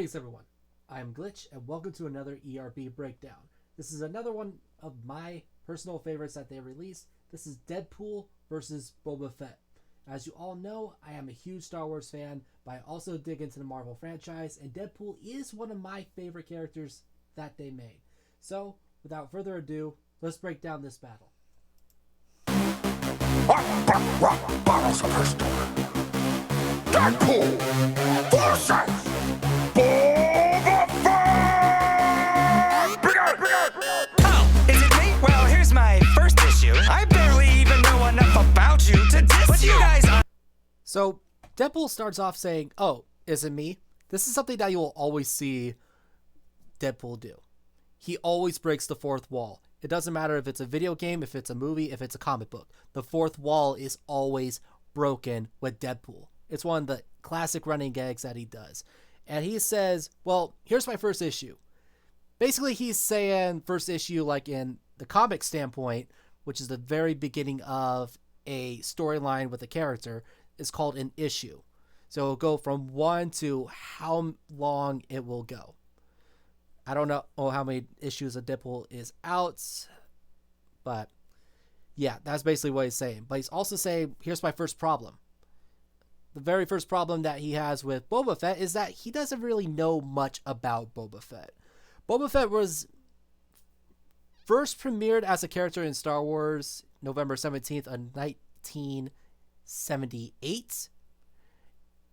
Greetings everyone, I am Glitch and welcome to another ERB breakdown. This is another one of my personal favorites that they released. This is Deadpool versus Boba Fett. As you all know, I am a huge Star Wars fan, but I also dig into the Marvel franchise, and Deadpool is one of my favorite characters that they made. So, without further ado, let's break down this battle. Bottles of her store. Deadpool versus Boba Fett! Oh, is it me? Well, here's my first issue. I barely even know enough about you to diss you guys. So, Deadpool starts off saying, "Oh, is it me?" This is something that you will always see Deadpool do. He always breaks the fourth wall. It doesn't matter if it's a video game, if it's a movie, if it's a comic book. The fourth wall is always broken with Deadpool. It's one of the classic running gags that he does. And he says, well, here's my first issue. Basically, he's saying first issue like in the comic standpoint, which is the very beginning of a storyline with a character, is called an issue. So it'll go from 1 to how long it will go. I don't know how many issues of Deadpool is out, but yeah, that's basically what he's saying. But he's also saying, here's my first problem. The very first problem that he has with Boba Fett is that he doesn't really know much about Boba Fett. Boba Fett was first premiered as a character in Star Wars November 17th of 1978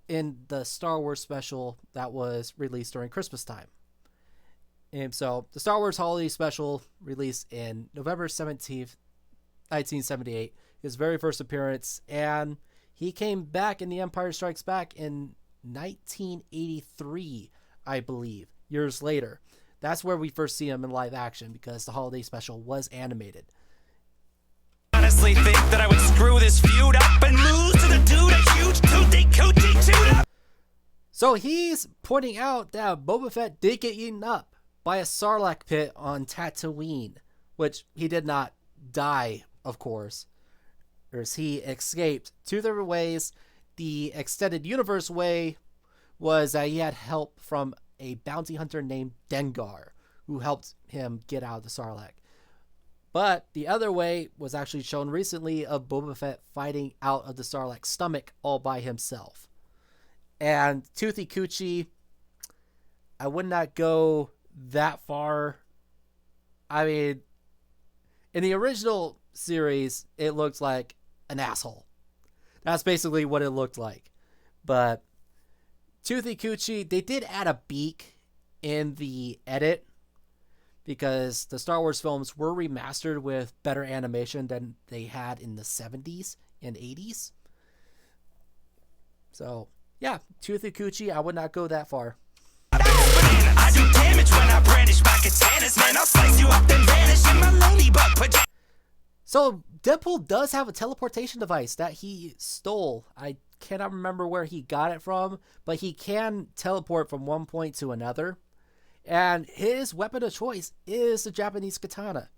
in the Star Wars special that was released during Christmas time. And so the Star Wars Holiday Special released in November 17th, 1978, his very first appearance, and he came back in The Empire Strikes Back in 1983, I believe, years later. That's where we first see him in live action because the Holiday Special was animated. Honestly think that I would screw this feud up and lose to the dude a huge cootie chewed up. So he's pointing out that Boba Fett did get eaten up by a Sarlacc pit on Tatooine, which he did not die, of course. He escaped two different ways. The extended universe way was that he had help from a bounty hunter named Dengar, who helped him get out of the Sarlacc. But the other way was actually shown recently of Boba Fett fighting out of the Sarlacc's stomach all by himself. And Toothy Coochie, I would not go that far. I mean, in the original series, it looked like an asshole. That's basically what it looked like. But Toothy Coochie, they did add a beak in the edit because the Star Wars films were remastered with better animation than they had in the 70s and 80s. So, yeah, Toothy Coochie, I would not go that far. I do damage when I brandish my katanas, man. I'll slice you up and vanish in my ladybug pajamas. So, Deadpool does have a teleportation device that he stole. I cannot remember where he got it from, but he can teleport from one point to another. And his weapon of choice is the Japanese katana.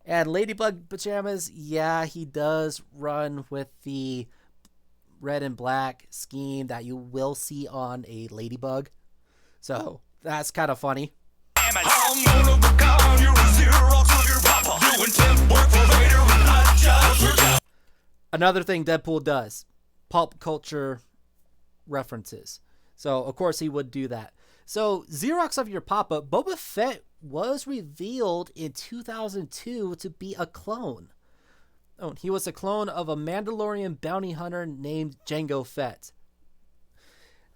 And ladybug pajamas, yeah, he does run with the red and black scheme that you will see on a ladybug. So, that's kind of funny. Another thing Deadpool does, pulp culture references. So, of course, he would do that. So, Xerox of your papa, Boba Fett was revealed in 2002 to be a clone. Oh, he was a clone of a Mandalorian bounty hunter named Jango Fett.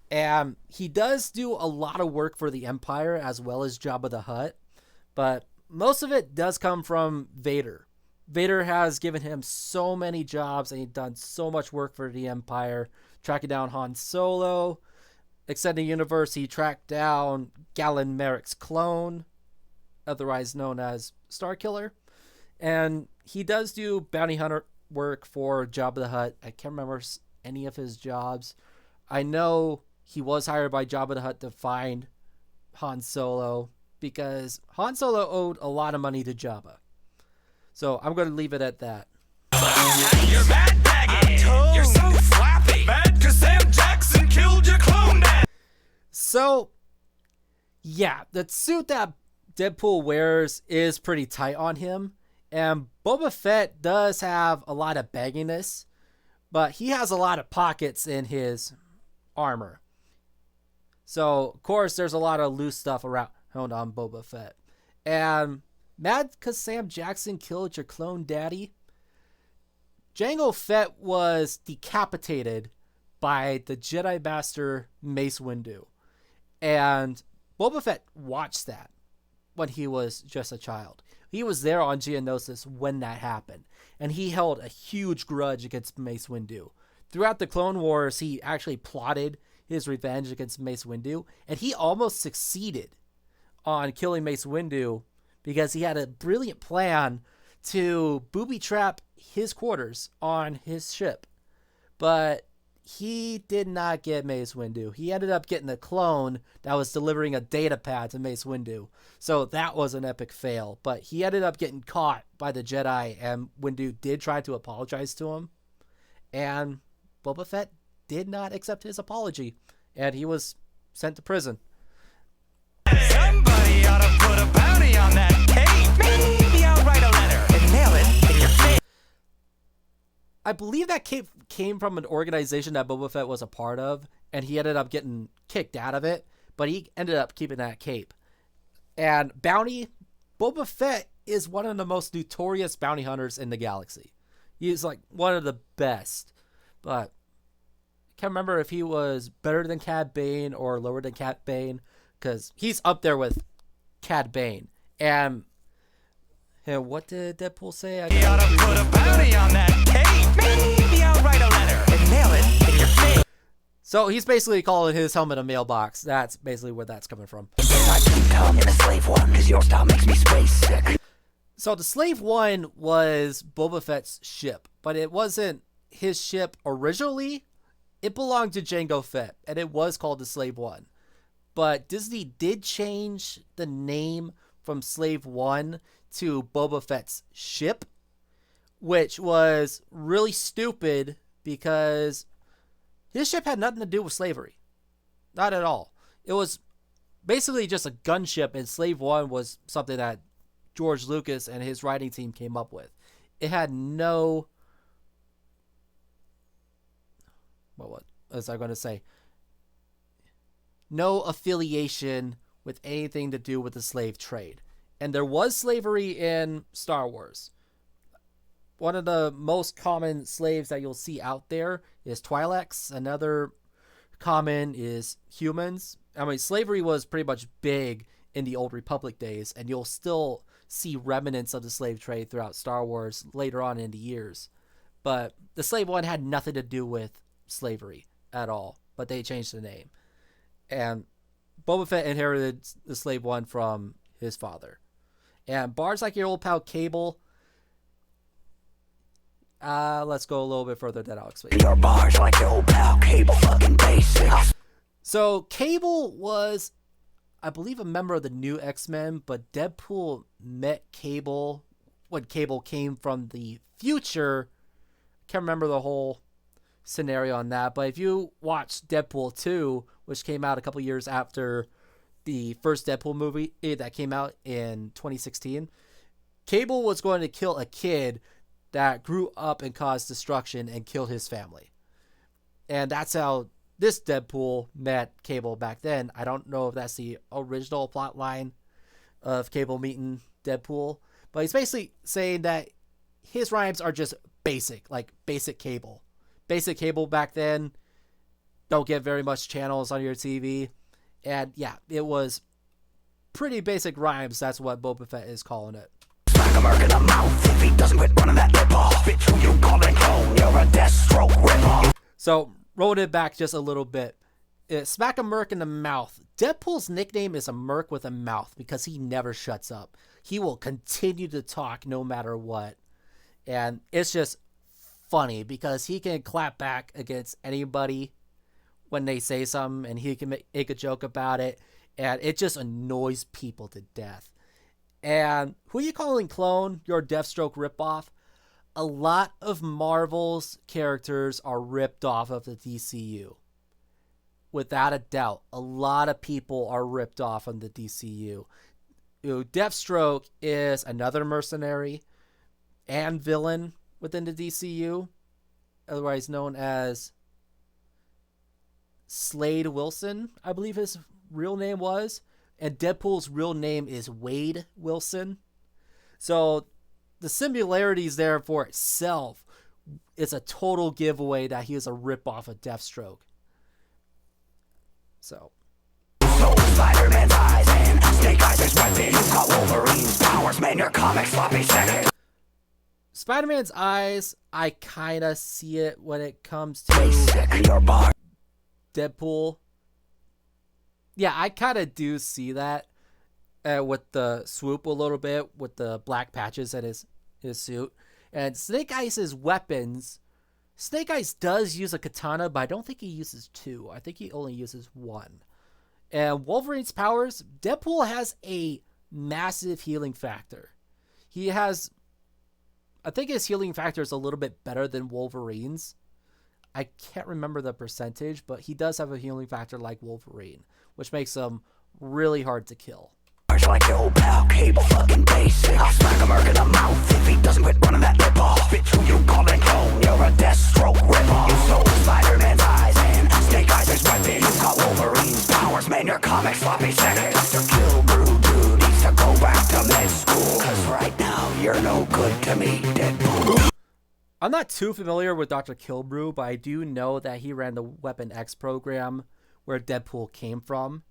And he does do a lot of work for the Empire as well as Jabba the Hutt. But most of it does come from Vader. Vader has given him so many jobs and he's done so much work for the Empire. Tracking down Han Solo. Extended universe, he tracked down Galen Merrick's clone, otherwise known as Starkiller. And he does do bounty hunter work for Jabba the Hutt. I can't remember any of his jobs. I know he was hired by Jabba the Hutt to find Han Solo because Han Solo owed a lot of money to Jabba. So I'm going to leave it at that. You're bad bagging. You're so flappy. Bad 'cause Sam Jackson killed your clone dad. So Yeah, the suit that Deadpool wears is pretty tight on him, and Boba Fett does have a lot of bagginess, but he has a lot of pockets in his armor. So, of course, there's a lot of loose stuff around on Boba Fett. And mad because Sam Jackson killed your clone daddy? Jango Fett was decapitated by the Jedi Master Mace Windu. And Boba Fett watched that when he was just a child. He was there on Geonosis when that happened. And he held a huge grudge against Mace Windu. Throughout the Clone Wars, he actually plotted his revenge against Mace Windu. And he almost succeeded on killing Mace Windu because he had a brilliant plan to booby trap his quarters on his ship. But he did not get Mace Windu. He ended up getting a clone that was delivering a data pad to Mace Windu. So that was an epic fail. But he ended up getting caught by the Jedi, and Windu did try to apologize to him. And Boba Fett did not accept his apology, and he was sent to prison. Somebody ought to put a bounty on that cape. Maybe I'll write a letter and mail it in your face. I believe that cape came from an organization that Boba Fett was a part of, and he ended up getting kicked out of it, but he ended up keeping that cape. And bounty, Boba Fett is one of the most notorious bounty hunters in the galaxy. He's like one of the best, but I can't remember if he was better than Cad Bane or lower than Cad Bane, because he's up there with Cad Bane. And what did Deadpool say? You ought to put a bounty on that cape. Maybe I'll write a letter and mail it in your face. So he's basically calling his helmet a mailbox. That's basically where that's coming from. I can come in a slave one, cause your style makes me space sick. So the Slave One was Boba Fett's ship, but it wasn't his ship originally. It belonged to Jango Fett, and it was called the Slave One. But Disney did change the name from Slave One to Boba Fett's ship, which was really stupid because his ship had nothing to do with slavery. Not at all. It was basically just a gunship, and Slave One was something that George Lucas and his writing team came up with. It had no... what was I going to say? No affiliation with anything to do with the slave trade. And there was slavery in Star Wars. One of the most common slaves that you'll see out there is Twi'leks. Another common is humans. I mean, slavery was pretty much big in the Old Republic days, and you'll still see remnants of the slave trade throughout Star Wars later on in the years. But the Slave One had nothing to do with slavery at all, but they changed the name. And Boba Fett inherited the Slave One from his father. And bars like your old pal Cable, let's go a little bit further, then I'll explain. Your bars like your old pal Cable, fucking basics. So Cable was, I believe, a member of the new X-Men, but Deadpool met Cable when Cable came from the future. Can't remember the whole scenario on that, but if you watch Deadpool 2, which came out a couple years after the first Deadpool movie that came out in 2016, Cable was going to kill a kid that grew up and caused destruction and killed his family. And that's how this Deadpool met Cable back then. I don't know if that's the original plot line of Cable meeting Deadpool, but he's basically saying that his rhymes are just basic, like basic Cable. Basic Cable back then, don't get very much channels on your TV. And yeah, it was pretty basic rhymes. That's what Boba Fett is calling it. Smack a merc in the mouth if he doesn't quit running that lip off. Bitch, who you calling clone? You're a Deathstroke ripoff. So, rolling it back just a little bit. Smack a merc in the mouth. Deadpool's nickname is a merc with a mouth because he never shuts up. He will continue to talk no matter what. And it's just funny because he can clap back against anybody when they say something, and he can make a joke about it, and it just annoys people to death. And who you calling clone? Your Deathstroke ripoff? A lot of Marvel's characters are ripped off of the DCU. without a doubt, a lot of people are ripped off on the DCU. Deathstroke is another mercenary and villain within the DCU, otherwise known as Slade Wilson, I believe his real name was. And Deadpool's real name is Wade Wilson. So the similarities there for itself is a total giveaway that he is a ripoff of Deathstroke. So Spider-Man's eyes and Snake Eyes is weapon. You've got Wolverine's powers, man, your comic sloppy second. Spider-Man's eyes, I kind of see it when it comes to Basic, your bar. Deadpool. Yeah, I kind of do see that with the swoop a little bit, with the black patches at his suit. And Snake Eyes' weapons, Snake Eyes does use a katana, but I don't think he uses two. I think he only uses one. And Wolverine's powers, Deadpool has a massive healing factor. He has, I think his healing factor is a little bit better than Wolverine's. I can't remember the percentage, but he does have a healing factor like Wolverine, which makes him really hard to kill. Like your old pal, Cable, fucking basic. I'll smack a merc in the mouth if he doesn't quit running that lip off. Bitch, who you calling clone? You're a Deathstroke ripoff. You sold Spider-Man's eyes and Snake Eyes is weapon. You got Wolverine's powers, man, your comic sloppy second. Dr. Kilbrew, dude, needs to go back to med school. Cause right now, you're no good to me, Deadpool. I'm not too familiar with Dr. Kilbrew, but I do know that he ran the Weapon X program where Deadpool came from.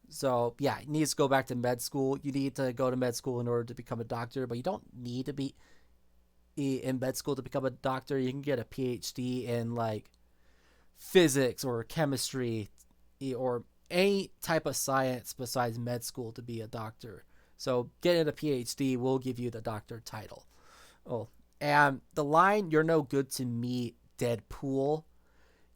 So, yeah, he needs to go back to med school. You need to go to med school in order to become a doctor, but you don't need to be in med school to become a doctor. You can get a PhD in, like, physics or chemistry or any type of science besides med school to be a doctor. So, getting a PhD will give you the doctor title. Oh, and the line, "You're no good to me, Deadpool,"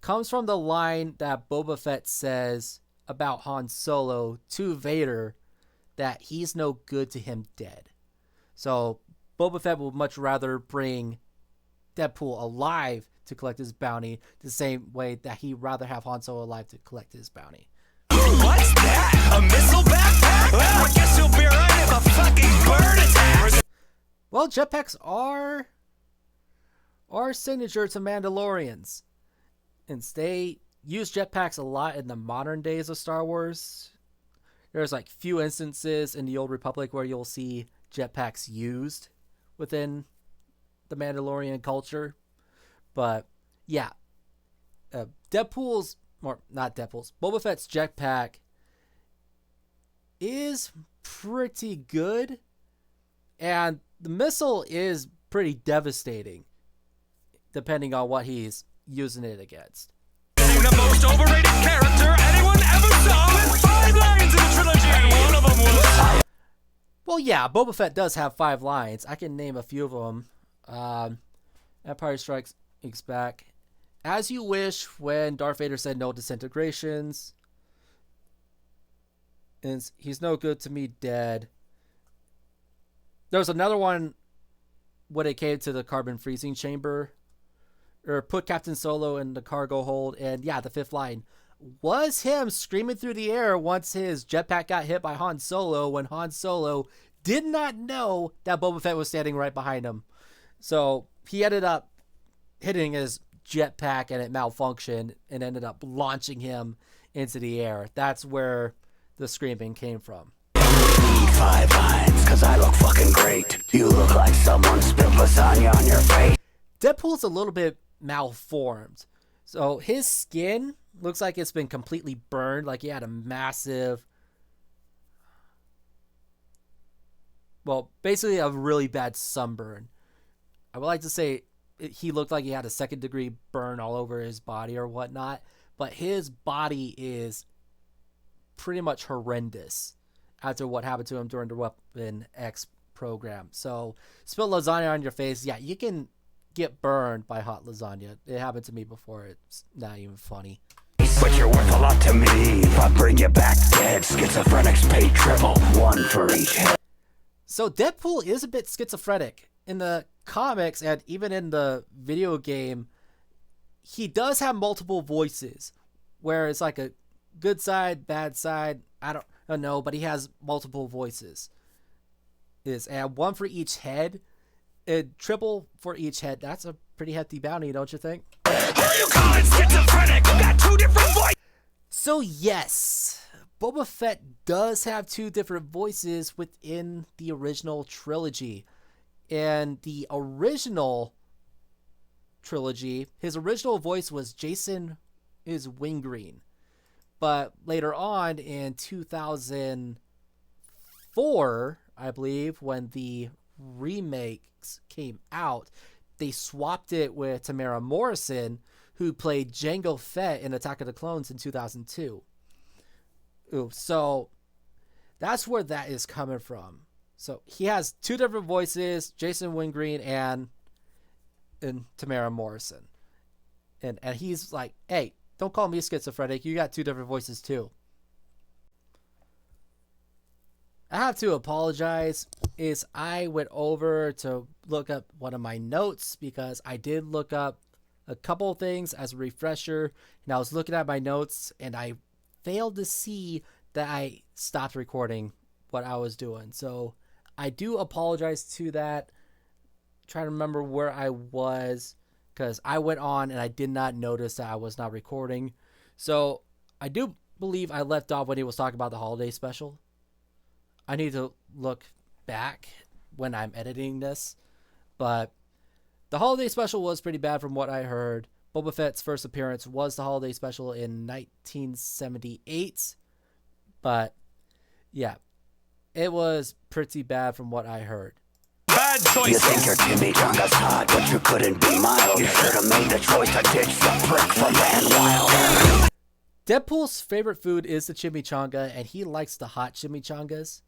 comes from the line that Boba Fett says about Han Solo to Vader, that he's no good to him dead. So Boba Fett would much rather bring Deadpool alive to collect his bounty, the same way that he'd rather have Han Solo alive to collect his bounty. What's that? A missile backpack? Well, I guess you'll be right if a fucking bird attacks. Well, jetpacks are signature to Mandalorians. And they use jetpacks a lot in the modern days of Star Wars. There's like few instances in the Old Republic where you'll see jetpacks used within the Mandalorian culture. But yeah, Boba Fett's jetpack is pretty good. And the missile is pretty devastating, depending on what he's using it against. The most overrated character anyone ever saw with 5 lines in the trilogy, and one of them was... Well, yeah, Boba Fett does have 5 lines. I can name a few of them. Empire Strikes Back. As you wish, when Darth Vader said no disintegrations. And he's no good to me dead. There was another one when it came to the carbon freezing chamber. Or put Captain Solo in the cargo hold. And yeah, the 5th line was him screaming through the air once his jetpack got hit by Han Solo, when Han Solo did not know that Boba Fett was standing right behind him. So he ended up hitting his jetpack and it malfunctioned and ended up launching him into the air. That's where the screaming came from. 5 lines, cause I look fucking great. You look like someone spilled lasagna on your face. Deadpool's a little bit malformed. So his skin looks like it's been completely burned, like he had a massive, well, basically a really bad sunburn. I would like to say he looked like he had a 2nd-degree burn all over his body or whatnot, but his body is pretty much horrendous after what happened to him during the Weapon X program. So spill lasagna on your face, yeah, you can get burned by hot lasagna. It happened to me before. It's not even funny. But you're worth a lot to me. If I bring you back dead, schizophrenics pay triple, 1 for each head. So Deadpool is a bit schizophrenic. In the comics and even in the video game, he does have multiple voices, where it's like a good side, bad side. I don't know, but he has multiple voices. And one for each head, and triple for each head. That's a pretty hefty bounty, don't you think? Who you calling schizophrenic? You got two different voices. So yes, Boba Fett does have two different voices within the original trilogy. And the original trilogy, his original voice was Jason Wingreen. But later on in 2004, I believe, when the remakes came out, they swapped it with Tamara Morrison, who played Jango Fett in Attack of the Clones in 2002. So that's where that is coming from. So he has two different voices, Jason Wingreen and Tamara Morrison. And he's like, hey, don't call me schizophrenic. You got two different voices too. I have to apologize. I went over to look up one of my notes because I did look up a couple things as a refresher, and I was looking at my notes and I failed to see that I stopped recording what I was doing. So I do apologize to that. Trying to remember where I was, because I went on and I did not notice that I was not recording. So I do believe I left off when he was talking about the holiday special. I need to look back when I'm editing this, but the holiday special was pretty bad from what I heard. Boba Fett's first appearance was the holiday special in 1978, but yeah, it was pretty bad from what I heard. Bad choices. You think your Timmy Chonga's hot, but you couldn't be mild. You should have made the choice to ditch the prick from Van Wilder. Deadpool's favorite food is the chimichanga, and he likes the hot chimichangas.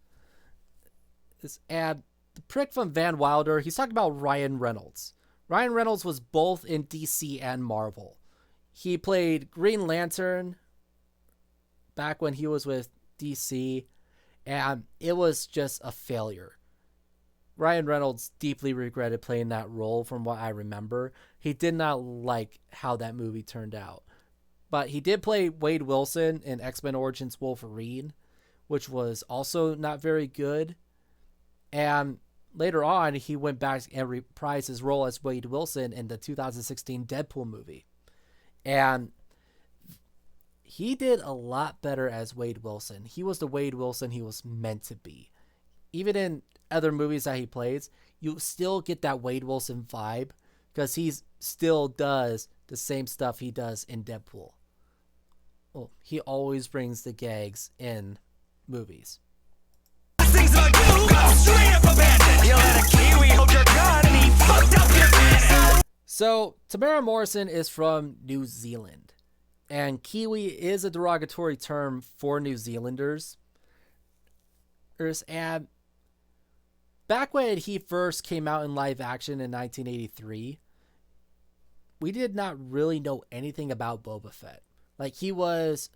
And the prick from Van Wilder, he's talking about Ryan Reynolds. Ryan Reynolds was both in DC and Marvel. He played Green Lantern back when he was with DC, and it was just a failure. Ryan Reynolds deeply regretted playing that role from what I remember. He did not like how that movie turned out. But he did play Wade Wilson in X-Men Origins Wolverine, which was also not very good. And later on, he went back and reprised his role as Wade Wilson in the 2016 Deadpool movie. And he did a lot better as Wade Wilson. He was the Wade Wilson he was meant to be. Even in other movies that he plays, you still get that Wade Wilson vibe because he still does the same stuff he does in Deadpool. Well, he always brings the gags in movies. Things about you got straight up abandoned. You let a Kiwi hold your gun and he fucked up your cannon. So, Tamara Morrison is from New Zealand. And Kiwi is a derogatory term for New Zealanders. And back when he first came out in live action in 1983, we did not really know anything about Boba Fett. Like, he was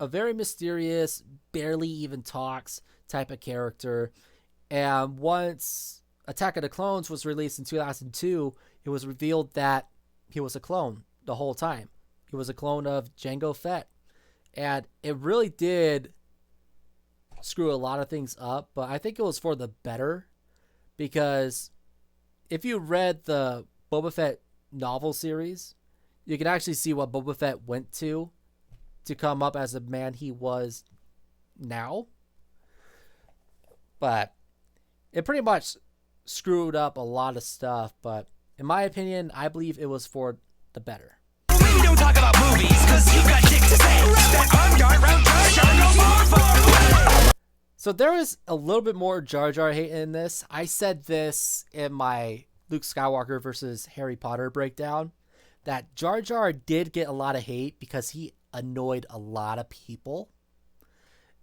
a very mysterious, barely even talks type of character. And once Attack of the Clones was released in 2002, it was revealed that he was a clone the whole time. He was a clone of Jango Fett. And it really did screw a lot of things up, but I think it was for the better, because if you read the Boba Fett novel series, you can actually see what Boba Fett went to come up as the man he was now. But it pretty much screwed up a lot of stuff, but in my opinion, I believe it was for the better. We don't talk about movies, cause you got dick to say. That unguard round Jar Jar, So there is a little bit more Jar Jar hate in this. I said this in my Luke Skywalker versus Harry Potter breakdown, that Jar Jar did get a lot of hate because he annoyed a lot of people.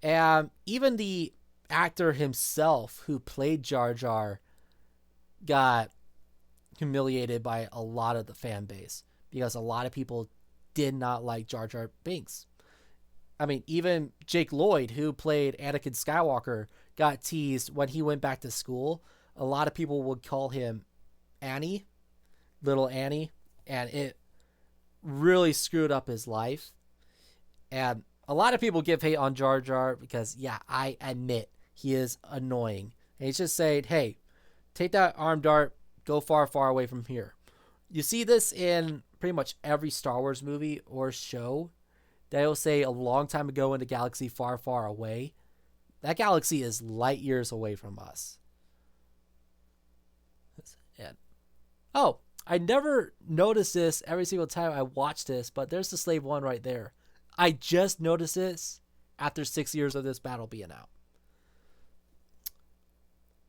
And even the actor himself who played Jar Jar got humiliated by a lot of the fan base because a lot of people did not like Jar Jar Binks. I mean, even Jake Lloyd, who played Anakin Skywalker, got teased when he went back to school. A lot of people would call him Annie, little Annie, and it really screwed up his life. And a lot of people give hate on Jar Jar because, yeah, I admit he is annoying. And he's just saying, hey, take that arm dart, go far, far away from here. You see this in pretty much every Star Wars movie or show. They'll say a long time ago in a galaxy far, far away. That galaxy is light years away from us. And, oh, I never noticed this every single time I watched this, but there's the Slave One right there. I just noticed this after 6 years of this battle being out.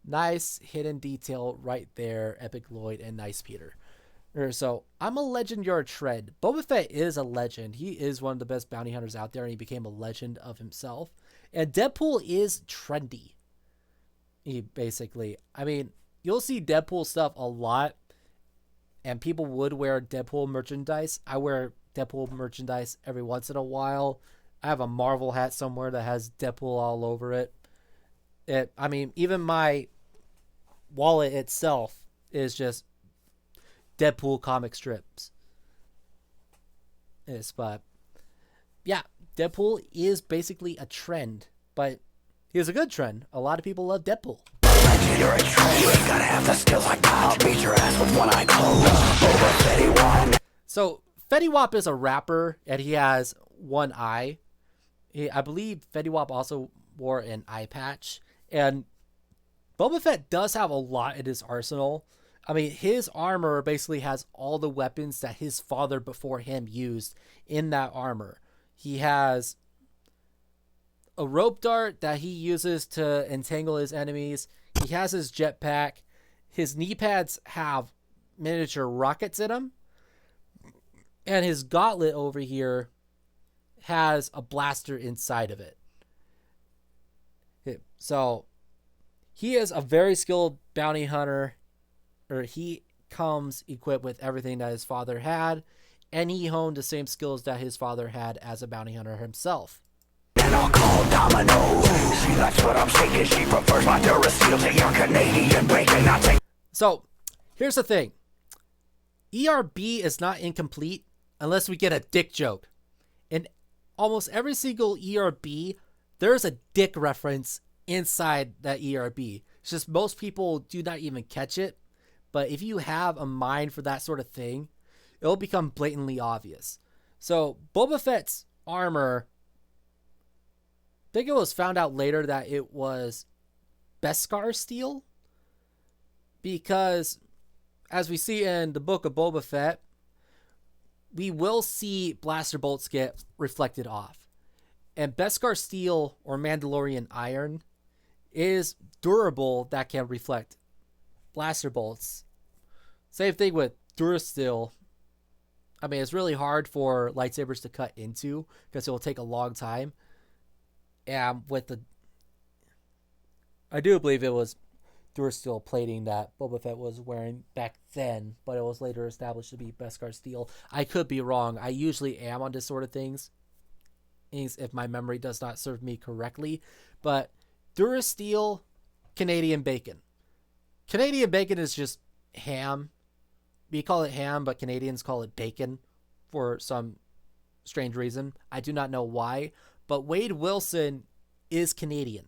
Nice hidden detail right there, Epic Lloyd and Nice Peter. So, I'm a legend, you're a trend. Boba Fett is a legend. He is one of the best bounty hunters out there, and he became a legend of himself. And Deadpool is trendy. I mean, you'll see Deadpool stuff a lot, and people would wear Deadpool merchandise. I wear Deadpool merchandise every once in a while. I have a Marvel hat somewhere that has Deadpool all over it. I mean, even my wallet itself is just Deadpool comic strips. But yeah, Deadpool is basically a trend, but he is a good trend. A lot of people love Deadpool. You're a trend. You ain't gotta have the skills like that. I'll beat your ass with one eye closed. Over Fetty Wap. So Fetty Wap is a rapper, and he has one eye. I believe Fetty Wap also wore an eye patch, and Boba Fett does have a lot in his arsenal. I mean, his armor basically has all the weapons that his father before him used in that armor. He has a rope dart that he uses to entangle his enemies. He has his jetpack. His knee pads have miniature rockets in them. And his gauntlet over here has a blaster inside of it. So he is a very skilled bounty hunter. Or he comes equipped with everything that his father had, and he honed the same skills that his father had as a bounty hunter himself. And I'll call Domino. She likes what I'm shaking. She prefers my Duracell to your Canadian bacon. So, here's the thing. ERB is not incomplete unless we get a dick joke. In almost every single ERB, there's a dick reference inside that ERB. It's just most people do not even catch it. But if you have a mind for that sort of thing, it'll become blatantly obvious. So Boba Fett's armor, I think it was found out later that it was Beskar steel. Because as we see in the book of Boba Fett, we will see blaster bolts get reflected off. And Beskar steel or Mandalorian iron is durable that can reflect blaster bolts. Same thing with Durasteel. I mean, it's really hard for lightsabers to cut into because it will take a long time. And I do believe it was Durasteel plating that Boba Fett was wearing back then, but it was later established to be Beskar steel. I could be wrong. I usually am on this sort of things if my memory does not serve me correctly. But Durasteel, Canadian bacon. Canadian bacon is just ham. We call it ham, but Canadians call it bacon for some strange reason. I do not know why, but Wade Wilson is Canadian.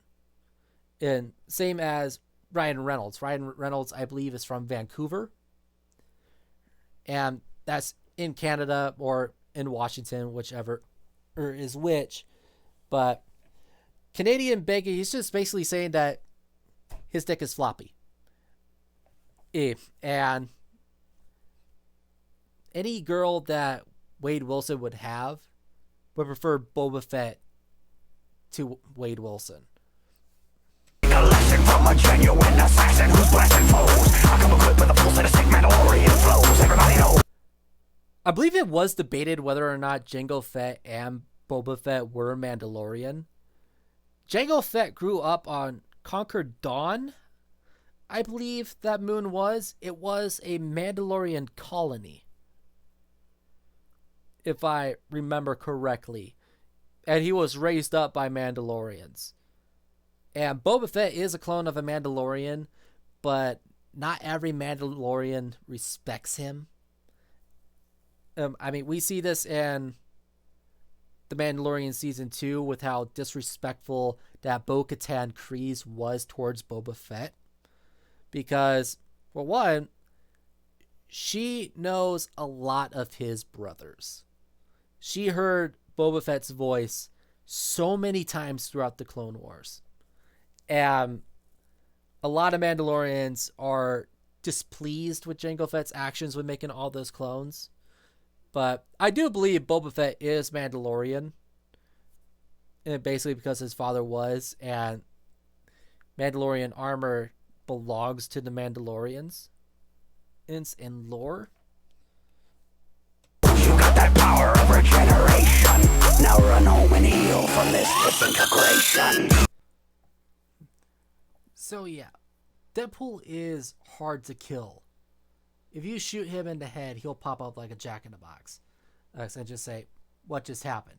And same as Ryan Reynolds. Ryan Reynolds, I believe, is from Vancouver. And that's in Canada or in Washington, whichever is which. But Canadian bacon, he's just basically saying that his dick is floppy. And any girl that Wade Wilson would have would prefer Boba Fett to Wade Wilson. A lesson from a genuine assassin who's blasting foes. I come equipped with a full set of sick Mandalorian flows. Everybody knows. I believe it was debated whether or not Jango Fett and Boba Fett were Mandalorian. Jango Fett grew up on Conquer Dawn, I believe that moon was. It was a Mandalorian colony, if I remember correctly. And he was raised up by Mandalorians. And Boba Fett is a clone of a Mandalorian, but not every Mandalorian respects him. I mean, we see this in The Mandalorian Season 2 with how disrespectful that Bo-Katan Kryze was towards Boba Fett. Because, for one, she knows a lot of his brothers. She heard Boba Fett's voice so many times throughout the Clone Wars. And a lot of Mandalorians are displeased with Jango Fett's actions when making all those clones. But I do believe Boba Fett is Mandalorian. And basically because his father was. And Mandalorian armor belongs to the Mandalorians in lore. You got that power of regeneration. Now run home and heal from this disintegration. So yeah, Deadpool is hard to kill. If you shoot him in the head, he'll pop up like a jack-in-the-box. And just say, what just happened?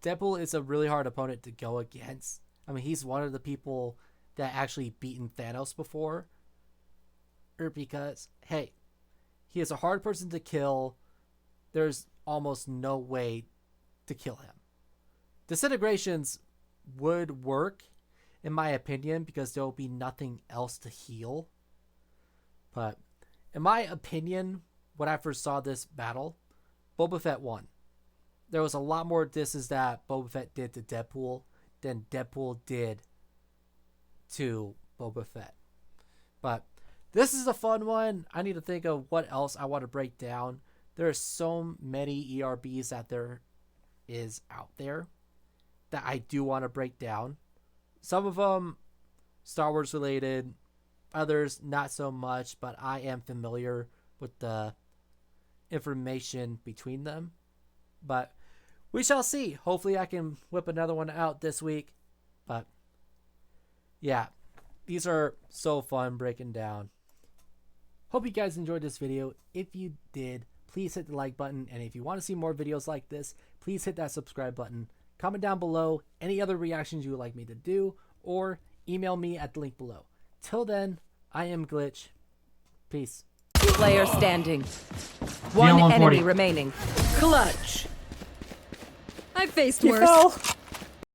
Deadpool is a really hard opponent to go against. I mean, he's one of the people that actually beaten Thanos before. Because, hey, he is a hard person to kill. There's almost no way to kill him. Disintegrations would work, in my opinion, because there will be nothing else to heal. But, in my opinion, when I first saw this battle, Boba Fett won. There was a lot more disses that Boba Fett did to Deadpool than Deadpool did to Boba Fett. But this is a fun one. I need to think of what else I want to break down. There are so many ERBs that there is out there that I do want to break down. Some of them Star Wars related, others not so much, but I am familiar with the information between them. But we shall see. Hopefully I can whip another one out this week. But yeah, these are so fun breaking down. Hope you guys enjoyed this video. If you did, please hit the like button. And if you want to see more videos like this, please hit that subscribe button. Comment down below any other reactions you would like me to do, or email me at the link below. Till then, I am Glitch. Peace. Player standing. One One enemy 140. remaining. Clutch. I faced You worse. fell.